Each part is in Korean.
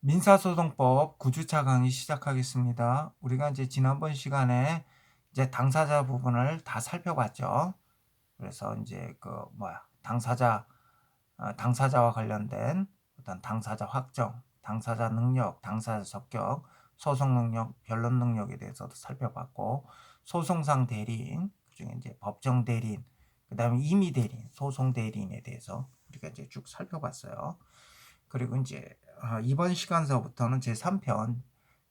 민사소송법 9주차 강의 시작하겠습니다. 우리가 이제 지난번 시간에 이제 당사자 부분을 다 살펴봤죠. 그래서 이제 당사자와 관련된 어떤 당사자 확정, 당사자 능력, 당사자 적격, 소송 능력, 변론 능력에 대해서도 살펴봤고, 소송상 대리인, 그중에 이제 법정 대리인, 그다음에 임의 대리인, 소송 대리인에 대해서 우리가 이제 쭉 살펴봤어요. 그리고 이제 이번 시간서부터는 제3편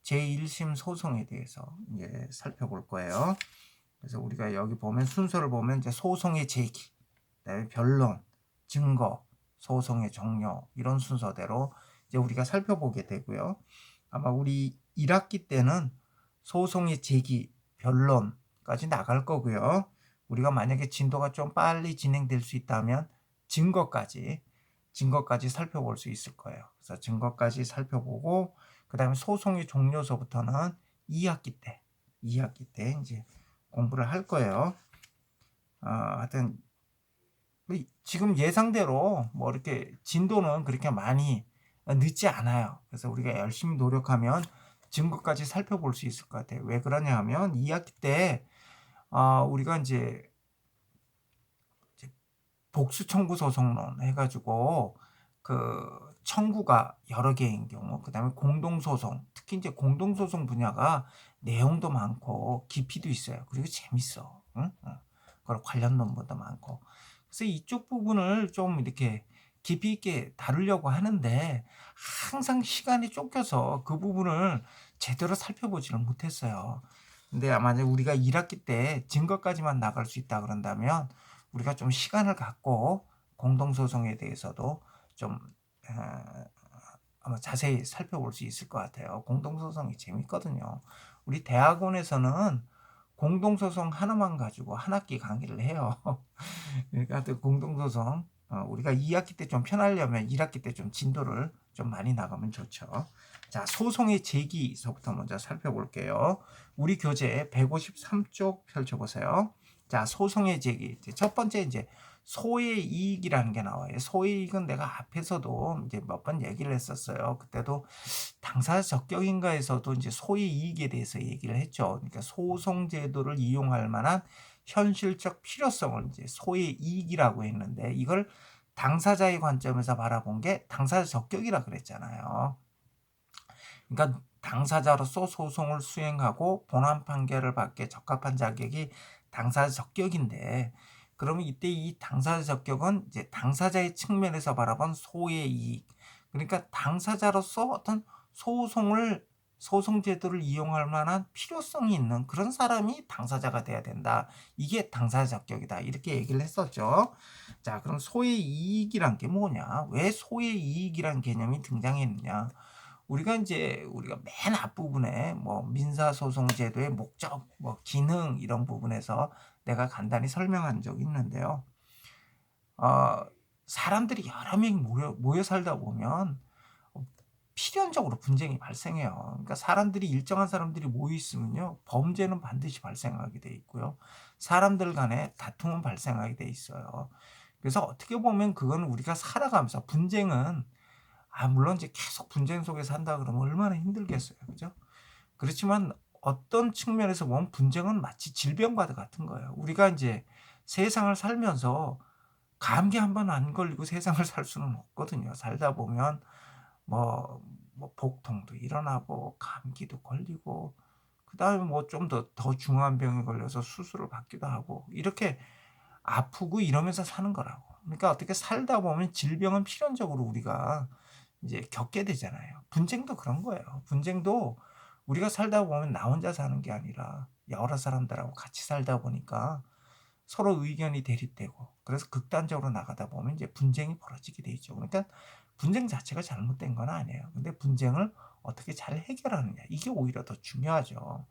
제1심 소송에 대해서 이제 살펴볼 거예요. 그래서 우리가 여기 보면 순서를 보면 이제 소송의 제기, 그다음에 변론, 증거, 소송의 종료 이런 순서대로 이제 우리가 살펴보게 되고요. 아마 우리 1학기 때는 소송의 제기, 변론까지 나갈 거고요. 우리가 만약에 진도가 좀 빨리 진행될 수 있다면 증거까지 살펴볼 수 있을 거예요. 그래서 증거까지 살펴보고 그다음에 소송의 종료서부터는 2학기 때 이제 공부를 할 거예요. 하여튼 지금 예상대로 뭐 이렇게 진도는 그렇게 많이 늦지 않아요. 그래서 우리가 열심히 노력하면 증거까지 살펴볼 수 있을 것 같아요. 왜 그러냐 하면 2학기 때 우리가 이제 복수 청구 소송론 해가지고 그 청구가 여러 개인 경우, 그다음에 공동소송, 특히 이제 공동소송 분야가 내용도 많고 깊이도 있어요. 그리고 재밌어. 응? 그리고 관련 논문도 많고. 그래서 이쪽 부분을 좀 이렇게 깊이 있게 다루려고 하는데 항상 시간이 쫓겨서 그 부분을 제대로 살펴보지를 못했어요. 근데 만약 우리가 1학기 때 증거까지만 나갈 수 있다 그런다면 우리가 좀 시간을 갖고 공동소송에 대해서도 좀 아마 자세히 살펴볼 수 있을 것 같아요. 공동소송이 재밌거든요. 우리 대학원에서는 공동소송 하나만 가지고 한 학기 강의를 해요. 그러니까 공동소송 우리가 2학기 때 좀 편하려면 1학기 때 좀 진도를 좀 많이 나가면 좋죠. 자, 소송의 제기서부터 먼저 살펴볼게요. 우리 교재 153쪽 펼쳐보세요. 자, 소송의 제기. 첫 번째 이제 소의 이익이라는 게 나와요. 소의 이익은 내가 앞에서도 이제 몇 번 얘기를 했었어요. 그때도 당사자 적격인가에서도 이제 소의 이익에 대해서 얘기를 했죠. 그러니까 소송 제도를 이용할 만한 현실적 필요성을 이제 소의 이익이라고 했는데 이걸 당사자의 관점에서 바라본 게 당사자 적격이라 그랬잖아요. 그러니까 당사자로서 소송을 수행하고 본안 판결을 받게 적합한 자격이 당사자 적격인데 그러면 이때 이 당사자 적격은 이제 당사자의 측면에서 바라본 소의 이익, 그러니까 당사자로서 어떤 소송 제도를 이용할 만한 필요성이 있는 그런 사람이 당사자가 돼야 된다. 이게 당사자 적격이다. 이렇게 얘기를 했었죠. 자, 그럼 소의 이익이란 게 뭐냐? 왜 소의 이익이란 개념이 등장했느냐? 우리가 맨 앞부분에 뭐 민사소송 제도의 목적, 뭐 기능 이런 부분에서 내가 간단히 설명한 적이 있는데요. 사람들이 여러 명이 모여 살다 보면 필연적으로 분쟁이 발생해요. 그러니까 일정한 사람들이 모여 있으면요, 범죄는 반드시 발생하게 돼 있고요. 사람들 간에 다툼은 발생하게 돼 있어요. 그래서 어떻게 보면 그건 우리가 살아가면서 분쟁은 물론 이제 계속 분쟁 속에 산다 그러면 얼마나 힘들겠어요. 그죠? 그렇지만 어떤 측면에서 보면 분쟁은 마치 질병과 같은 거예요. 우리가 이제 세상을 살면서 감기 한 번 안 걸리고 세상을 살 수는 없거든요. 살다 보면 뭐 복통도 일어나고 감기도 걸리고 그다음에 뭐 좀 더 중한 병에 걸려서 수술을 받기도 하고 이렇게 아프고 이러면서 사는 거라고. 그러니까 어떻게 살다 보면 질병은 필연적으로 우리가 이제 겪게 되잖아요. 분쟁도 그런 거예요. 분쟁도 우리가 살다 보면 나 혼자 사는 게 아니라 여러 사람들하고 같이 살다 보니까 서로 의견이 대립되고 그래서 극단적으로 나가다 보면 이제 분쟁이 벌어지게 돼 있죠. 그러니까 분쟁 자체가 잘못된 건 아니에요. 근데 분쟁을 어떻게 잘 해결하느냐 이게 오히려 더 중요하죠.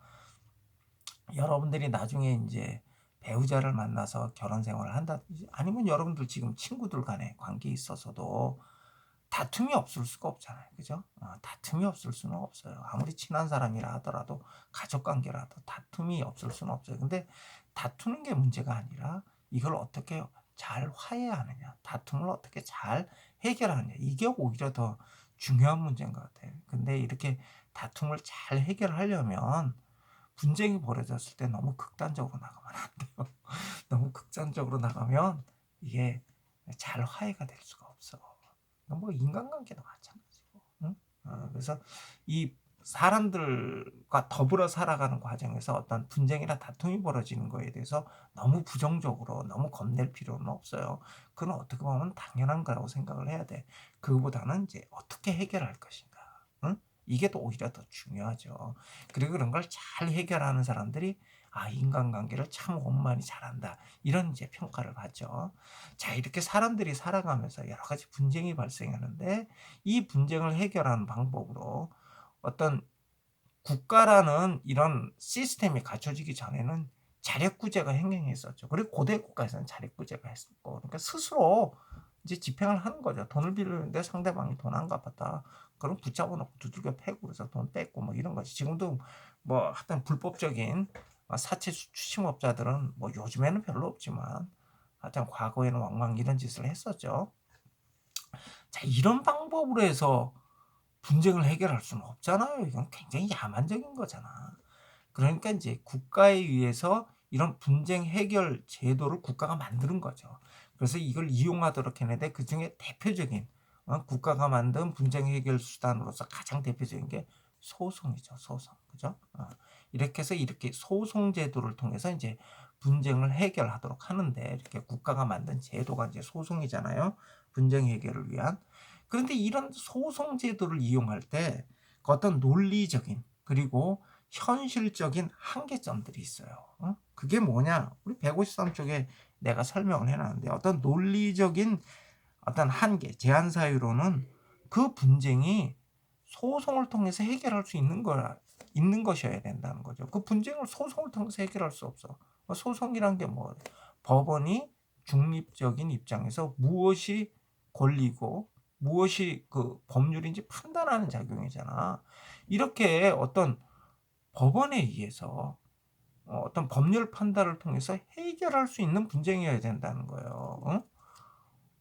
여러분들이 나중에 이제 배우자를 만나서 결혼 생활을 한다든지 아니면 여러분들 지금 친구들 간에 관계에 있어서도 다툼이 없을 수가 없잖아요. 그죠? 다툼이 없을 수는 없어요. 아무리 친한 사람이라 하더라도 가족 관계라도 다툼이 없을 수는 없어요. 근데 다투는 게 문제가 아니라 이걸 어떻게 잘 화해하느냐, 다툼을 어떻게 잘 해결하느냐, 이게 오히려 더 중요한 문제인 것 같아요. 근데 이렇게 다툼을 잘 해결하려면 분쟁이 벌어졌을 때 너무 극단적으로 나가면 안 돼요. 너무 극단적으로 나가면 이게 잘 화해가 될 수가 없어. 뭐 인간관계도 마찬가지고. 응? 그래서 이 사람들과 더불어 살아가는 과정에서 어떤 분쟁이나 다툼이 벌어지는 거에 대해서 너무 부정적으로 너무 겁낼 필요는 없어요. 그건 어떻게 보면 당연한 거라고 생각을 해야 돼. 그거보다는 이제 어떻게 해결할 것인가. 응? 이게 또 오히려 더 중요하죠. 그리고 그런 걸 잘 해결하는 사람들이 인간관계를 참 원만히 잘한다. 이런 이제 평가를 받죠. 자, 이렇게 사람들이 살아가면서 여러 가지 분쟁이 발생하는데 이 분쟁을 해결하는 방법으로 어떤 국가라는 이런 시스템이 갖춰지기 전에는 자력구제가 행행했었죠. 그리고 고대 국가에서는 자력구제가 했었고, 그러니까 스스로 이제 집행을 하는 거죠. 돈을 빌리는데 상대방이 돈 안 갚았다. 그럼 붙잡아 놓고 두들겨 패고 그래서 돈 뺏고 뭐 이런 거지. 지금도 뭐 하여튼 불법적인 사채 추심업자들은 뭐 요즘에는 별로 없지만 하여튼 과거에는 왕왕 이런 짓을 했었죠. 자, 이런 방법으로 해서 분쟁을 해결할 수는 없잖아요. 이건 굉장히 야만적인 거잖아. 그러니까 이제 국가에 의해서 이런 분쟁 해결 제도를 국가가 만드는 거죠. 그래서 이걸 이용하도록 했는데 그중에 대표적인 국가가 만든 분쟁 해결 수단으로서 가장 대표적인 게 소송이죠. 소송. 그죠? 이렇게 해서 이렇게 소송 제도를 통해서 이제 분쟁을 해결하도록 하는데 이렇게 국가가 만든 제도가 이제 소송이잖아요. 분쟁 해결을 위한. 그런데 이런 소송 제도를 이용할 때 어떤 논리적인 그리고 현실적인 한계점들이 있어요. 그게 뭐냐? 우리 153쪽에 내가 설명을 해놨는데 어떤 논리적인 어떤 한계, 제한 사유로는 그 분쟁이 소송을 통해서 해결할 수 있는 것이어야 된다는 거죠. 그 분쟁을 소송을 통해서 해결할 수 없어. 소송이란 게 뭐 법원이 중립적인 입장에서 무엇이 권리고 무엇이 그 법률인지 판단하는 작용이잖아. 이렇게 어떤 법원에 의해서 어떤 법률 판단을 통해서 해결할 수 있는 분쟁이어야 된다는 거예요.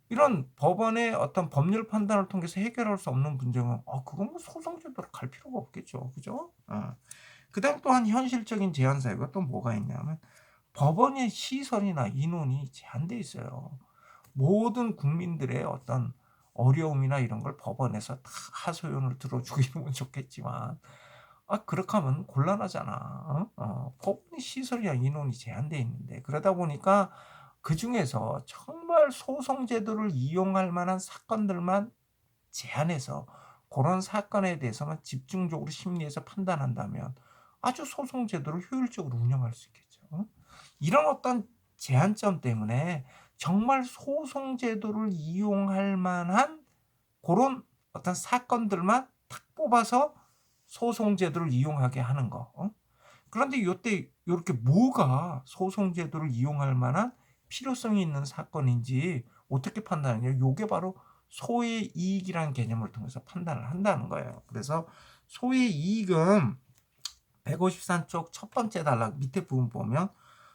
이런 법원의 어떤 법률 판단을 통해서 해결할 수 없는 분쟁은 그건 뭐 소송 제도로 갈 필요가 없겠죠. 그죠? 그다음 또한 현실적인 제한 사유가 또 뭐가 있냐면 법원의 시설이나 인원이 제한돼 있어요. 모든 국민들의 어떤 어려움이나 이런 걸 법원에서 다 하소연을 들어주고 이러면 좋겠지만 그렇게 하면 곤란하잖아. 법원의 시설이나 인원이 제한돼 있는데 그러다 보니까 그중에서 정말 소송 제도를 이용할 만한 사건들만 제한해서 그런 사건에 대해서만 집중적으로 심리해서 판단한다면 아주 소송 제도를 효율적으로 운영할 수 있겠죠. 이런 어떤 제한점 때문에 정말 소송 제도를 이용할 만한 그런 어떤 사건들만 탁 뽑아서 소송 제도를 이용하게 하는 거. 그런데 요때 요렇게 뭐가 소송 제도를 이용할 만한 필요성이 있는 사건인지 어떻게 판단하냐? 요게 바로 소의 이익이라는 개념을 통해서 판단을 한다는 거예요. 그래서 소의 이익은 153쪽 첫 번째 단락 밑에 부분 보면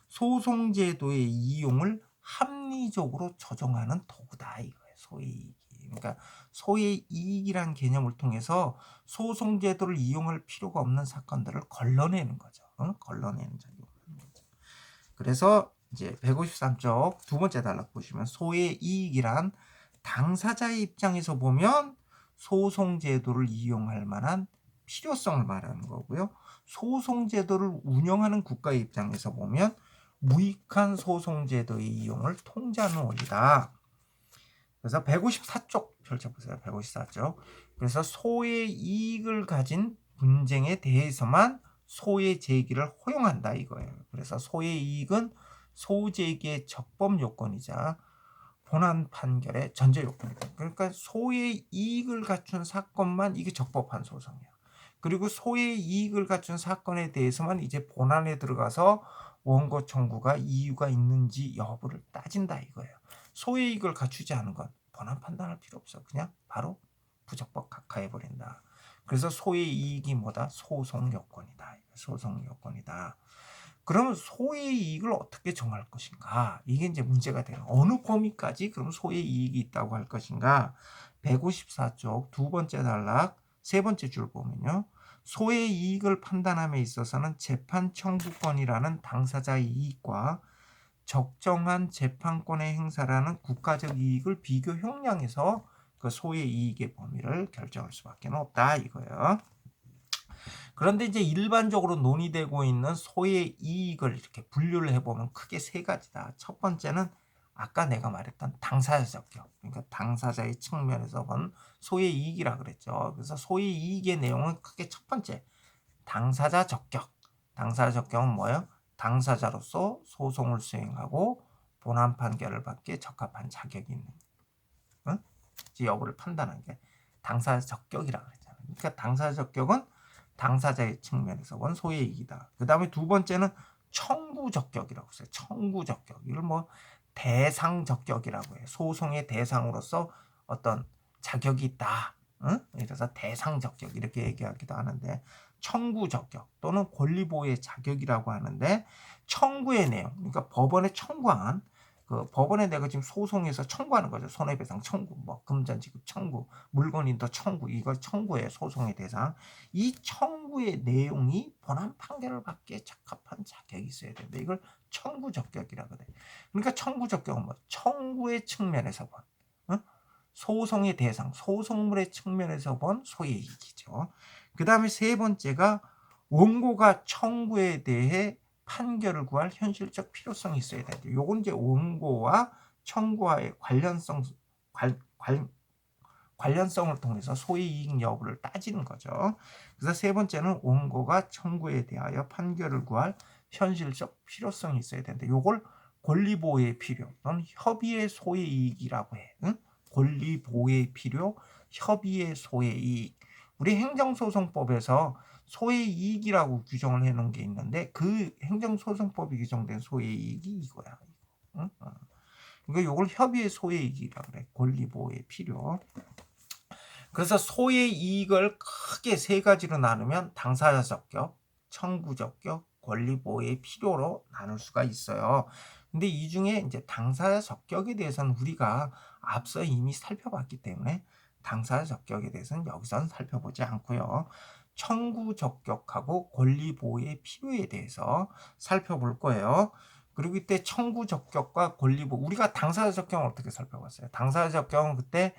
소송 제도의 이용을 합리적으로 조정하는 도구다 이거예요. 소의 이익이. 그러니까 소의 이익이란 개념을 통해서 소송 제도를 이용할 필요가 없는 사건들을 걸러내는 거죠. 걸러내는 작용을 하는 거죠. 그래서 이제 153쪽 두 번째 단락 보시면 소의 이익이란 당사자의 입장에서 보면 소송 제도를 이용할 만한 필요성을 말하는 거고요. 소송 제도를 운영하는 국가의 입장에서 보면 무익한 소송 제도의 이용을 통제하는 원리다. 그래서 154쪽 펼쳐보세요. 154쪽. 그래서 소의 이익을 가진 분쟁에 대해서만 소의 제기를 허용한다 이거예요. 그래서 소의 이익은 소제기의 적법 요건이자 본안 판결의 전제 요건이다. 그러니까 소의 이익을 갖춘 사건만 이게 적법한 소송이야. 그리고 소의 이익을 갖춘 사건에 대해서만 이제 본안에 들어가서 원고 청구가 이유가 있는지 여부를 따진다 이거예요. 소의 이익을 갖추지 않은 건 본안 판단할 필요 없어. 그냥 바로 부적법 각하해버린다. 그래서 소의 이익이 뭐다? 소송 요건이다. 소송 요건이다. 그러면 소의 이익을 어떻게 정할 것인가? 이게 이제 문제가 돼요. 어느 범위까지 그럼 소의 이익이 있다고 할 것인가? 154쪽 두 번째 단락 세 번째 줄 보면요. 소의 이익을 판단함에 있어서는 재판 청구권이라는 당사자의 이익과 적정한 재판권의 행사라는 국가적 이익을 비교 형량해서 그 소의 이익의 범위를 결정할 수밖에 없다 이거예요. 그런데 이제 일반적으로 논의되고 있는 소의 이익을 이렇게 분류를 해보면 크게 세 가지다. 첫 번째는 아까 내가 말했던 당사자적 격, 그러니까 당사자의 측면에서 본 소의 이익이라 그랬죠. 그래서 소의 이익의 내용은 크게 첫 번째 당사자 적격. 당사자 적격은 뭐예요? 당사자로서 소송을 수행하고 본안 판결을 받기에 적합한 자격이 있는, 응? 여부를 판단하는 게 당사자 적격이라고 그랬잖아요. 그러니까 당사자 적격은 당사자의 측면에서 본 소의 이익이다. 그 다음에 두 번째는 청구 적격이라고 했어요. 청구 적격. 이걸 뭐 대상 적격이라고 해요. 소송의 대상으로서 어떤 자격이 있다. 응? 그래서 대상 적격 이렇게 얘기하기도 하는데 청구 적격 또는 권리 보호의 자격이라고 하는데 청구의 내용, 그러니까 법원에 청구한 그 법원에 내가 지금 소송에서 청구하는 거죠. 손해배상 청구, 뭐 금전지급 청구, 물건인도 청구, 이걸 청구의 소송의 대상. 이 청구의 내용이 본안 판결을 받기에 적합한 자격이 있어야 된다. 이걸 청구 적격이라고 돼. 그러니까 청구 적격은 뭐 청구의 측면에서 본, 어? 소송의 대상, 소송물의 측면에서 본 소의 이익이죠. 그 다음에 세 번째가 원고가 청구에 대해 판결을 구할 현실적 필요성이 있어야 된다. 요건 이제 원고와 청구와의 관련성을 통해서 소의 이익 여부를 따지는 거죠. 그래서 세 번째는 원고가 청구에 대하여 판결을 구할 현실적 필요성이 있어야 된다. 요걸 권리보호의 필요 또는 협의의 소의 이익이라고 해. 응? 권리보호의 필요, 협의의 소의 이익. 우리 행정소송법에서 소의 이익이라고 규정을 해놓은 게 있는데 그 행정소송법이 규정된 소의 이익이 이거야. 응? 그러니까 이걸 협의의 소의 이익이라고 그래. 권리보호의 필요. 그래서 소의 이익을 크게 세 가지로 나누면 당사자 적격, 청구 적격, 권리 보호의 필요로 나눌 수가 있어요. 근데 이 중에 이제 당사자 적격에 대해서는 우리가 앞서 이미 살펴봤기 때문에 당사자 적격에 대해서는 여기서는 살펴보지 않고요. 청구 적격하고 권리 보호의 필요에 대해서 살펴볼 거예요. 그리고 이때 청구 적격과 권리 보호, 우리가 당사자 적격은 어떻게 살펴봤어요? 당사자 적격은 그때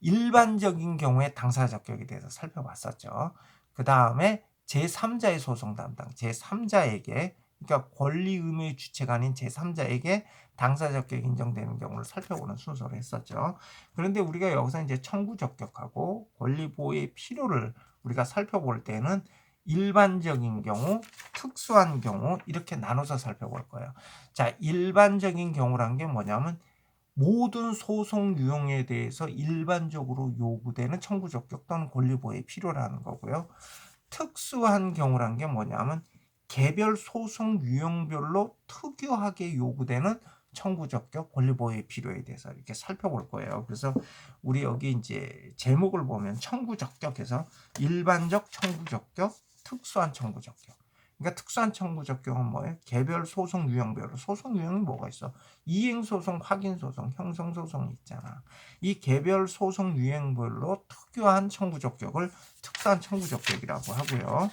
일반적인 경우에 당사자 적격에 대해서 살펴봤었죠. 그 다음에 제3자의 소송 담당, 제3자에게, 그러니까 권리 의무의 주체가 아닌 제3자에게 당사자 적격이 인정되는 경우를 살펴보는 순서로 했었죠. 그런데 우리가 여기서 이제 청구 적격하고 권리 보호의 필요를 우리가 살펴볼 때는 일반적인 경우, 특수한 경우 이렇게 나눠서 살펴볼 거예요. 자, 일반적인 경우란 게 뭐냐면 모든 소송 유형에 대해서 일반적으로 요구되는 청구 적격 또는 권리 보호의 필요라는 거고요. 특수한 경우란 게 뭐냐면 개별 소송 유형별로 특유하게 요구되는 청구 적격, 권리 보호의 필요에 대해서 이렇게 살펴볼 거예요. 그래서 우리 여기 이제 제목을 보면 청구 적격에서 일반적 청구 적격, 특수한 청구 적격. 그러니까 특수한 청구 적격은 뭐예요? 개별 소송 유형별로. 소송 유형이 뭐가 있어? 이행소송, 확인소송, 형성소송이 있잖아. 이 개별 소송 유형별로 특유한 청구 적격을 특수한 청구 적격이라고 하고요.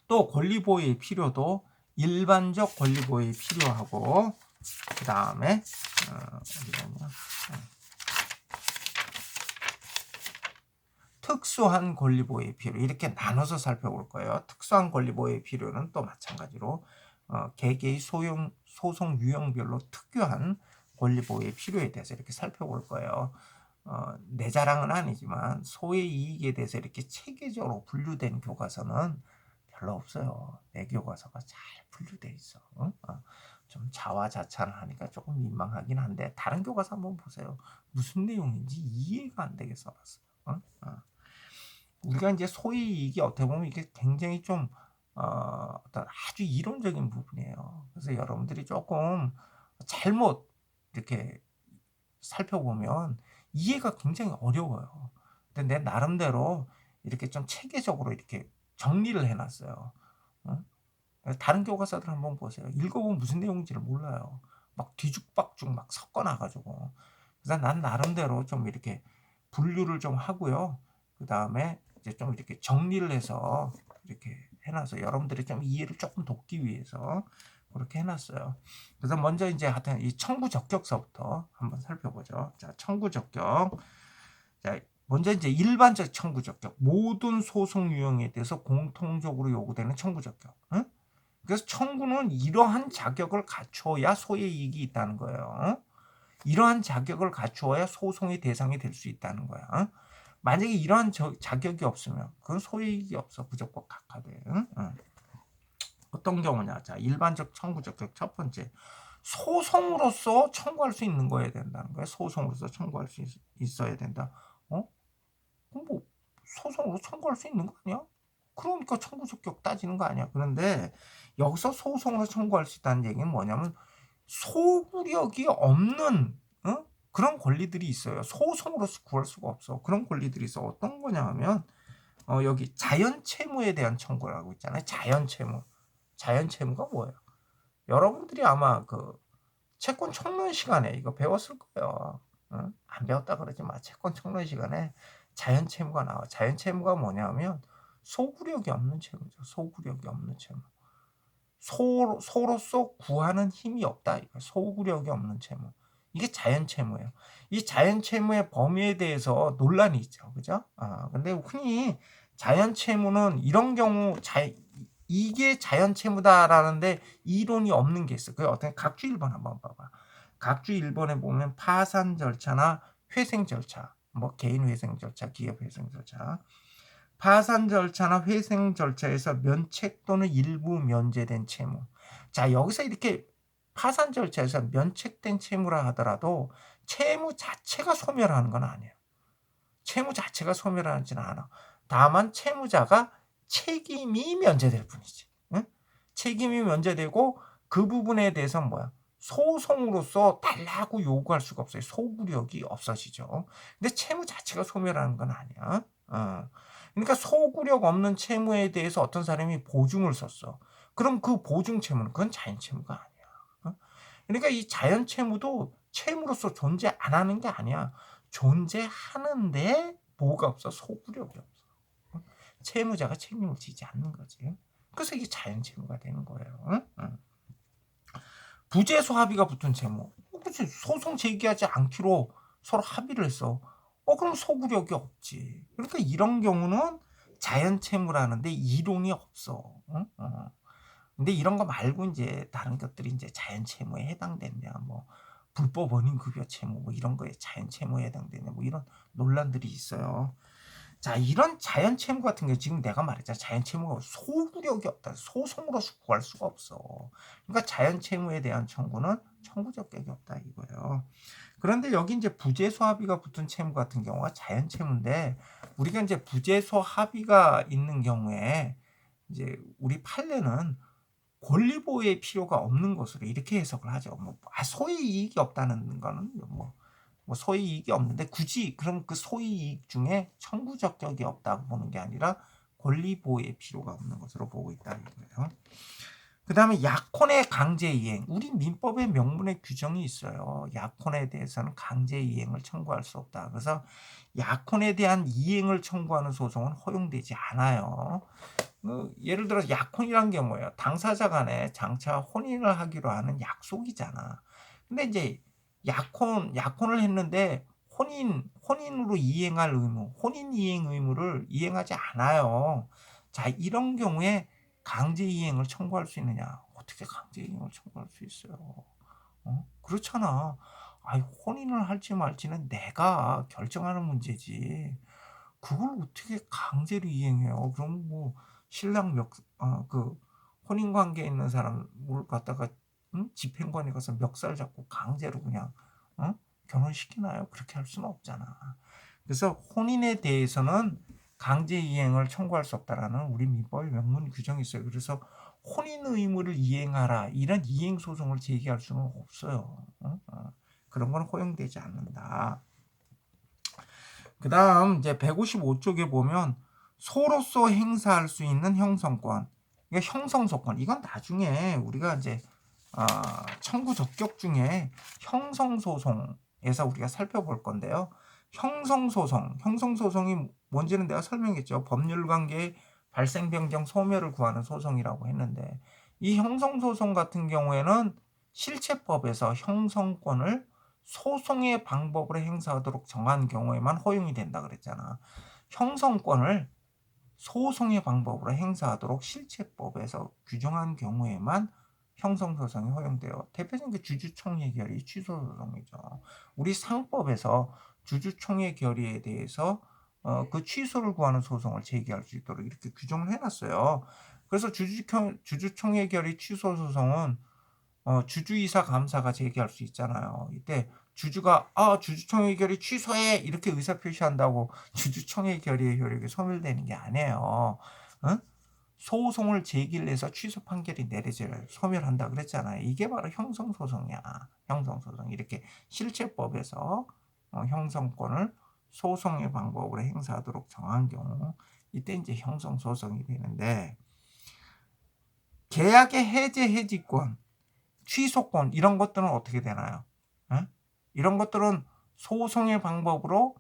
또 권리보호의 필요도 일반적 권리보호의 필요하고, 그 다음에 어디냐면 특수한 권리보호의 필요, 이렇게 나눠서 살펴볼 거예요. 특수한 권리보호의 필요는 또 마찬가지로 개개의 소송 유형별로 특유한 권리보호의 필요에 대해서 이렇게 살펴볼 거예요. 내 자랑은 아니지만 소의 이익에 대해서 이렇게 체계적으로 분류된 교과서는 별로 없어요. 내 교과서가 잘 분류돼 있어. 좀 자화자찬을 하니까 조금 민망하긴 한데 다른 교과서 한번 보세요. 무슨 내용인지 이해가 안 되게 써놨어요. 우리가 이제 소의 이익이 어떻게 보면 이게 굉장히 좀 어떤 아주 이론적인 부분이에요. 그래서 여러분들이 조금 잘못 이렇게 살펴보면 이해가 굉장히 어려워요. 근데 내 나름대로 이렇게 좀 체계적으로 이렇게 정리를 해놨어요. 다른 교과서들 한번 보세요. 읽어보면 무슨 내용인지를 몰라요. 막 뒤죽박죽 막 섞어놔가지고. 그래서 난 나름대로 좀 이렇게 분류를 좀 하고요. 그다음에 이제 좀 이렇게 정리를 해서 이렇게 해놔서 여러분들이 좀 이해를 조금 돕기 위해서 그렇게 해놨어요. 그래서 먼저 이제 하여튼 이 청구적격서부터 한번 살펴보죠. 자, 청구적격. 자, 먼저 이제 일반적 청구적격. 모든 소송 유형에 대해서 공통적으로 요구되는 청구적격. 응? 그래서 청구는 이러한 자격을 갖춰야 소의 이익이 있다는 거예요. 이러한 자격을 갖추어야 소송의 대상이 될 수 있다는 거야. 만약에 이러한 자격이 없으면 그건 소이익이 없어. 무조건 각하돼. 어떤 경우냐. 자, 일반적 청구적 첫 번째. 소송으로서 청구할 수 있는 거여야 된다는 거야. 소송으로서 청구할 수 있어야 된다. 그럼 뭐 소송으로 청구할 수 있는 거 아니야? 그러니까 청구적격 따지는 거 아니야. 그런데 여기서 소송으로 청구할 수 있다는 얘기는 뭐냐면 소구력이 없는 그런 권리들이 있어요. 소송으로서 구할 수가 없어. 그런 권리들이 있어. 어떤 거냐 하면 여기 자연채무에 대한 청구라고 있잖아요. 자연채무. 자연채무가 뭐예요? 여러분들이 아마 그 채권 청론 시간에 이거 배웠을 거예요. 안 배웠다 그러지 마. 채권 청론 시간에 자연채무가 나와. 자연채무가 뭐냐면 소구력이 없는 채무죠. 소구력이 없는 채무. 소로서 구하는 힘이 없다. 소구력이 없는 채무. 이게 자연채무예요. 이 자연채무의 범위에 대해서 논란이 있죠. 그죠? 근데 흔히 자연채무는 이런 경우 이게 자연채무다라는데 이론이 없는 게 있어. 그게 어떤 각주 1번 한번 봐봐. 각주 1번에 보면 파산 절차나 회생 절차, 뭐 개인 회생 절차, 기업 회생 절차, 파산 절차나 회생 절차에서 면책 또는 일부 면제된 채무. 자, 여기서 이렇게 파산 절차에서 면책된 채무라 하더라도 채무 자체가 소멸하는 건 아니에요. 채무 자체가 소멸하지는 않아. 다만 채무자가 책임이 면제될 뿐이지. 응? 책임이 면제되고 그 부분에 대해서는 뭐야? 소송으로서 달라고 요구할 수가 없어요. 소구력이 없어지죠. 근데 채무 자체가 소멸하는 건 아니야. 그러니까 소구력 없는 채무에 대해서 어떤 사람이 보증을 썼어. 그럼 그 보증 채무는 그건 자연 채무가 아니야. 그러니까 이 자연 채무도 채무로서 존재 안 하는 게 아니야. 존재하는데 뭐가 없어? 소구력이 없어. 채무자가 책임을 지지 않는 거지. 그래서 이게 자연 채무가 되는 거예요. 부재소 합의가 붙은 채무. 그치. 소송 제기하지 않기로 서로 합의를 했어. 그럼 소구력이 없지. 그러니까 이런 경우는 자연 채무라는데 이론이 없어. 근데 이런 거 말고 이제 다른 것들이 이제 자연 채무에 해당되냐, 뭐 불법 원인급여 채무, 뭐 이런 거에 자연 채무에 해당되냐, 뭐 이런 논란들이 있어요. 자, 이런 자연 채무 같은 경우 지금 내가 말했잖아. 자연 채무가 소구력이 없다. 소송으로서 구할 수가 없어. 그러니까 자연 채무에 대한 청구는 청구적격이 없다 이거예요. 그런데 여기 이제 부재소 합의가 붙은 채무 같은 경우가 자연 채무인데 우리가 이제 부재소 합의가 있는 경우에 이제 우리 판례는 권리 보호의 필요가 없는 것으로 이렇게 해석을 하죠. 소위 이익이 없다는 거는 소위 이익이 없는데 굳이 그럼 그 소위 이익 중에 청구적격이 없다고 보는 게 아니라 권리 보호의 필요가 없는 것으로 보고 있다 이거예요. 그 다음에 약혼의 강제 이행. 우리 민법의 명문의 규정이 있어요. 약혼에 대해서는 강제 이행을 청구할 수 없다. 그래서 약혼에 대한 이행을 청구하는 소송은 허용되지 않아요. 예를 들어서 약혼이란 게 뭐예요? 당사자 간에 장차 혼인을 하기로 하는 약속이잖아. 근데 이제 약혼을 했는데 혼인으로 이행할 의무, 혼인 이행 의무를 이행하지 않아요. 자, 이런 경우에 강제 이행을 청구할 수 있느냐? 어떻게 강제 이행을 청구할 수 있어요? 그렇잖아. 혼인을 할지 말지는 내가 결정하는 문제지. 그걸 어떻게 강제로 이행해요? 그럼 뭐 신랑 그 혼인 관계에 있는 사람을 갖다가 집행관에 가서 멱살 잡고 강제로 그냥 결혼시키나요? 그렇게 할 수는 없잖아. 그래서 혼인에 대해서는 강제 이행을 청구할 수 없다라는 우리 민법의 명문 규정이 있어요. 그래서 혼인 의무를 이행하라 이런 이행 소송을 제기할 수는 없어요. 그런 건 허용되지 않는다. 그 다음 이제 155쪽에 보면 소로서 행사할 수 있는 형성권, 그러니까 형성소권. 이건 나중에 우리가 이제 청구 적격 중에 형성소송에서 우리가 살펴볼 건데요. 형성소송이 뭔지는 내가 설명했죠. 법률관계의 발생, 변경, 소멸을 구하는 소송이라고 했는데 이 형성소송 같은 경우에는 실체법에서 형성권을 소송의 방법으로 행사하도록 정한 경우에만 허용이 된다 그랬잖아. 형성권을 소송의 방법으로 행사하도록 실체법에서 규정한 경우에만 형성소송이 허용돼요. 대표적인 게 주주총회 결의 취소소송이죠. 우리 상법에서 주주총회 결의에 대해서 그 취소를 구하는 소송을 제기할 수 있도록 이렇게 규정을 해놨어요. 그래서 주주총회 결의 취소 소송은 주주이사 감사가 제기할 수 있잖아요. 이때 주주가 주주총회 결의 취소해 이렇게 의사표시한다고 주주총회 결의의 효력이 소멸되는 게 아니에요. 응? 소송을 제기를 해서 취소 판결이 내려져야 소멸한다 그랬잖아요. 이게 바로 형성소송이야. 형성소송. 이렇게 실체법에서 형성권을 소송의 방법으로 행사하도록 정한 경우 이때 이제 형성소송이 되는데 계약의 해지권, 취소권 이런 것들은 어떻게 되나요? 에? 이런 것들은 소송의 방법으로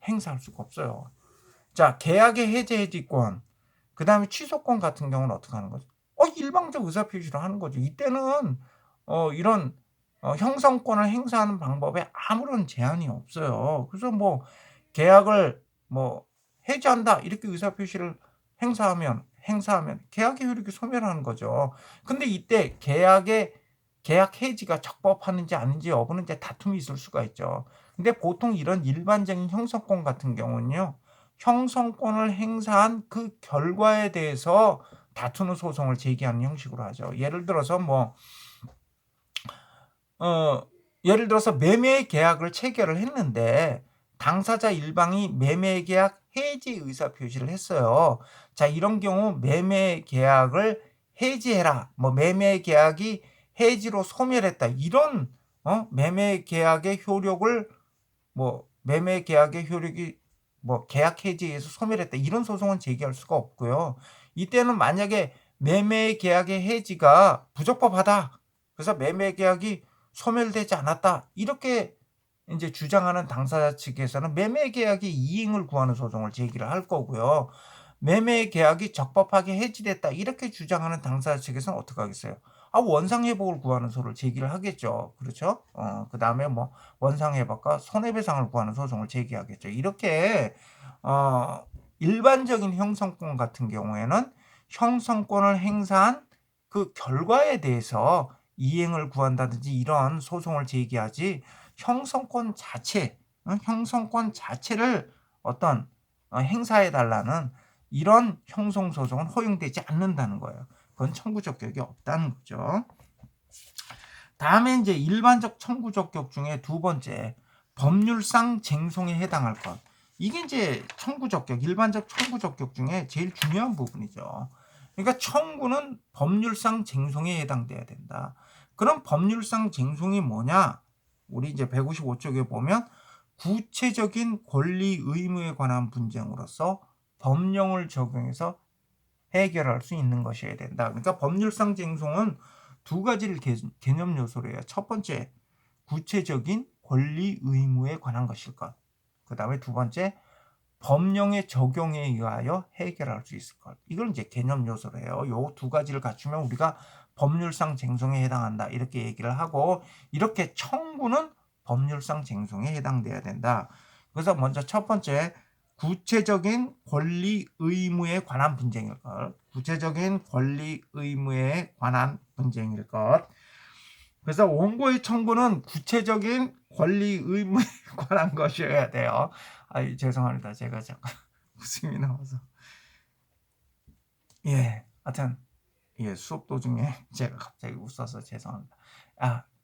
행사할 수가 없어요. 자, 계약의 해지권, 그 다음에 취소권 같은 경우는 어떻게 하는 거죠? 일방적 의사표시를 하는 거죠. 이때는 이런 형성권을 행사하는 방법에 아무런 제한이 없어요. 그래서 뭐 계약을 뭐 해지한다 이렇게 의사표시를 행사하면 계약의 효력이 소멸하는 거죠. 근데 이때 계약 해지가 적법하는지 아닌지 여부는 이제 다툼이 있을 수가 있죠. 근데 보통 이런 일반적인 형성권 같은 경우는요. 형성권을 행사한 그 결과에 대해서 다투는 소송을 제기하는 형식으로 하죠. 예를 들어서 매매 계약을 체결을 했는데 당사자 일방이 매매 계약 해지 의사 표시를 했어요. 자, 이런 경우 매매 계약을 해지해라. 매매 계약이 해지로 소멸했다. 이런 매매 계약의 효력을 매매 계약의 효력이 계약 해지에서 소멸했다. 이런 소송은 제기할 수가 없고요. 이때는 만약에 매매 계약의 해지가 부적법하다. 그래서 매매 계약이 소멸되지 않았다. 이렇게 이제 주장하는 당사자 측에서는 매매 계약의 이행을 구하는 소송을 제기를 할 거고요. 매매 계약이 적법하게 해지됐다. 이렇게 주장하는 당사자 측에서는 어떻게 하겠어요? 원상회복을 구하는 소를 제기를 하겠죠. 그렇죠? 그 다음에 원상회복과 손해배상을 구하는 소송을 제기하겠죠. 이렇게 일반적인 형성권 같은 경우에는 형성권을 행사한 그 결과에 대해서 이행을 구한다든지 이런 소송을 제기하지 형성권 자체를 어떤 행사해달라는 이런 형성소송은 허용되지 않는다는 거예요. 그건 청구 적격이 없다는 거죠. 다음에 이제 일반적 청구 적격 중에 두 번째, 법률상 쟁송에 해당할 것. 이게 이제 청구 적격, 일반적 청구 적격 중에 제일 중요한 부분이죠. 그러니까 청구는 법률상 쟁송에 해당돼야 된다. 그럼 법률상 쟁송이 뭐냐? 우리 이제 155쪽에 보면 구체적인 권리 의무에 관한 분쟁으로서 법령을 적용해서 해결할 수 있는 것이어야 된다. 그러니까 법률상 쟁송은 두 가지를 개념 요소로 해요. 첫 번째, 구체적인 권리 의무에 관한 것일 것. 그 다음에 두 번째, 법령의 적용에 의하여 해결할 수 있을 것. 이걸 이제 개념 요소로 해요. 요 두 가지를 갖추면 우리가 법률상 쟁송에 해당한다. 이렇게 얘기를 하고, 이렇게 청구는 법률상 쟁송에 해당돼야 된다. 그래서 먼저 첫 번째, 구체적인 권리 의무에 관한 분쟁일 것. 구체적인 권리 의무에 관한 분쟁일 것. 그래서 원고의 청구는 구체적인 권리 의무에 관한 것이어야 돼요. 죄송합니다. 제가 잠깐 웃음이 나와서. 하여튼 수업 도중에 제가 갑자기 웃어서 죄송합니다.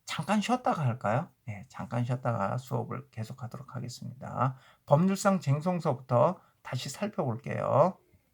잠깐 쉬었다가 할까요? 잠깐 쉬었다가 수업을 계속하도록 하겠습니다. 법률상 쟁송서부터 다시 살펴볼게요.